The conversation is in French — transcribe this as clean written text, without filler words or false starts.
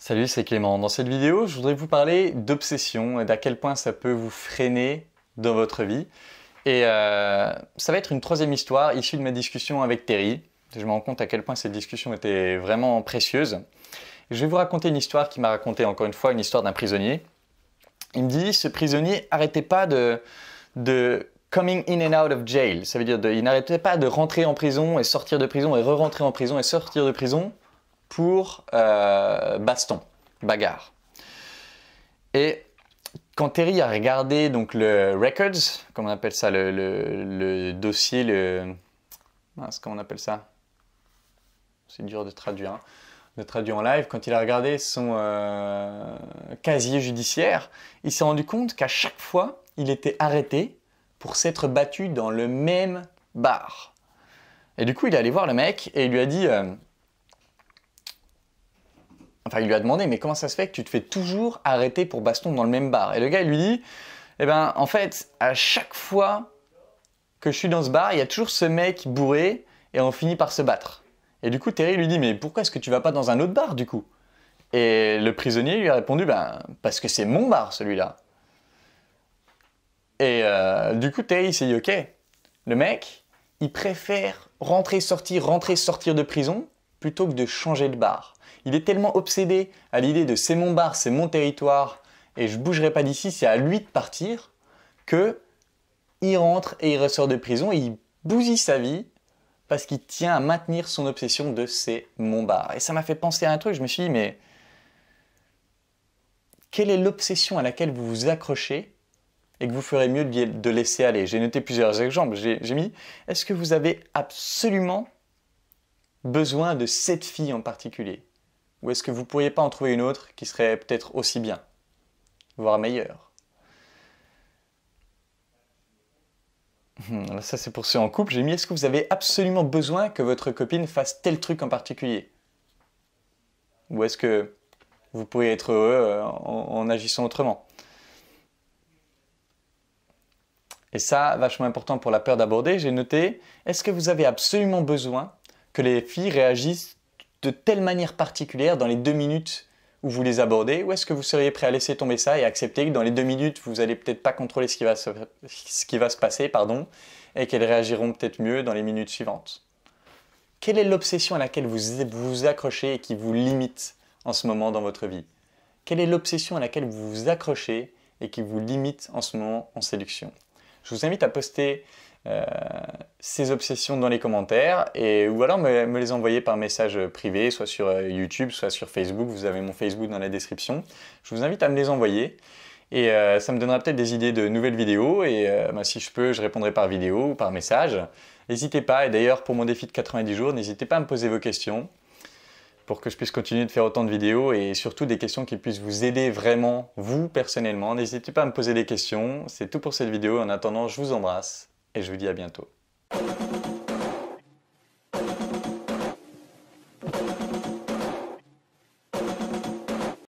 Salut, c'est Clément. Dans cette vidéo, je voudrais vous parler d'obsession et d'à quel point ça peut vous freiner dans votre vie. Et ça va être une troisième histoire issue de ma discussion avec Terry. Je me rends compte à quel point cette discussion était vraiment précieuse. Je vais vous raconter une histoire qui m'a raconté encore une fois une histoire d'un prisonnier. Il me dit, ce prisonnier n'arrêtait pas de coming in and out of jail. Ça veut dire il n'arrêtait pas de rentrer en prison et sortir de prison et re-rentrer en prison et sortir de prison pour baston, bagarre. Et quand Terry a regardé donc le records, comme on appelle ça, le dossier, comment on appelle ça? C'est dur de traduire, hein, de traduire en live. Quand il a regardé son casier judiciaire, il s'est rendu compte qu'à chaque fois, il était arrêté pour s'être battu dans le même bar. Et du coup, il est allé voir le mec et il lui a dit... il lui a demandé, mais comment ça se fait que tu te fais toujours arrêter pour baston dans le même bar? Et le gars, il lui dit, eh ben, en fait, à chaque fois que je suis dans ce bar, il y a toujours ce mec bourré et on finit par se battre. Et du coup, Terry lui dit, mais pourquoi est-ce que tu vas pas dans un autre bar, du coup? Et le prisonnier lui a répondu, ben, parce que c'est mon bar, celui-là. Et du coup, Terry s'est dit, ok, le mec, il préfère rentrer, sortir de prison plutôt que de changer de bar. Il est tellement obsédé à l'idée de c'est mon bar, c'est mon territoire et je ne bougerai pas d'ici, c'est à lui de partir, qu'il rentre et il ressort de prison et il bousille sa vie parce qu'il tient à maintenir son obsession de c'est mon bar. Et ça m'a fait penser à un truc, je me suis dit, mais quelle est l'obsession à laquelle vous vous accrochez et que vous ferez mieux de laisser aller? J'ai noté plusieurs exemples, j'ai mis, est-ce que vous avez absolument besoin de cette fille en particulier? Ou est-ce que vous ne pourriez pas en trouver une autre qui serait peut-être aussi bien, voire meilleure? Ça c'est pour ceux en couple, j'ai mis, est-ce que vous avez absolument besoin que votre copine fasse tel truc en particulier? Ou est-ce que vous pourriez être heureux en agissant autrement? Et ça, vachement important pour la peur d'aborder, j'ai noté, est-ce que vous avez absolument besoin que les filles réagissent de telle manière particulière dans les 2 minutes où vous les abordez, ou est-ce que vous seriez prêt à laisser tomber ça et accepter que dans les 2 minutes, vous n'allez peut-être pas contrôler ce qui va se passer, et qu'elles réagiront peut-être mieux dans les minutes suivantes? Quelle est l'obsession à laquelle vous vous accrochez et qui vous limite en ce moment dans votre vie? Quelle est l'obsession à laquelle vous vous accrochez et qui vous limite en ce moment en séduction? Je vous invite à poster ces obsessions dans les commentaires ou alors me les envoyer par message privé, soit sur YouTube, soit sur Facebook. Vous avez mon Facebook dans la description. Je vous invite à me les envoyer et ça me donnera peut-être des idées de nouvelles vidéos et si je peux, je répondrai par vidéo ou par message. N'hésitez pas, et d'ailleurs pour mon défi de 90 jours, n'hésitez pas à me poser vos questions pour que je puisse continuer de faire autant de vidéos et surtout des questions qui puissent vous aider vraiment, vous personnellement. N'hésitez pas à me poser des questions. C'est tout pour cette vidéo. En attendant, je vous embrasse et je vous dis à bientôt.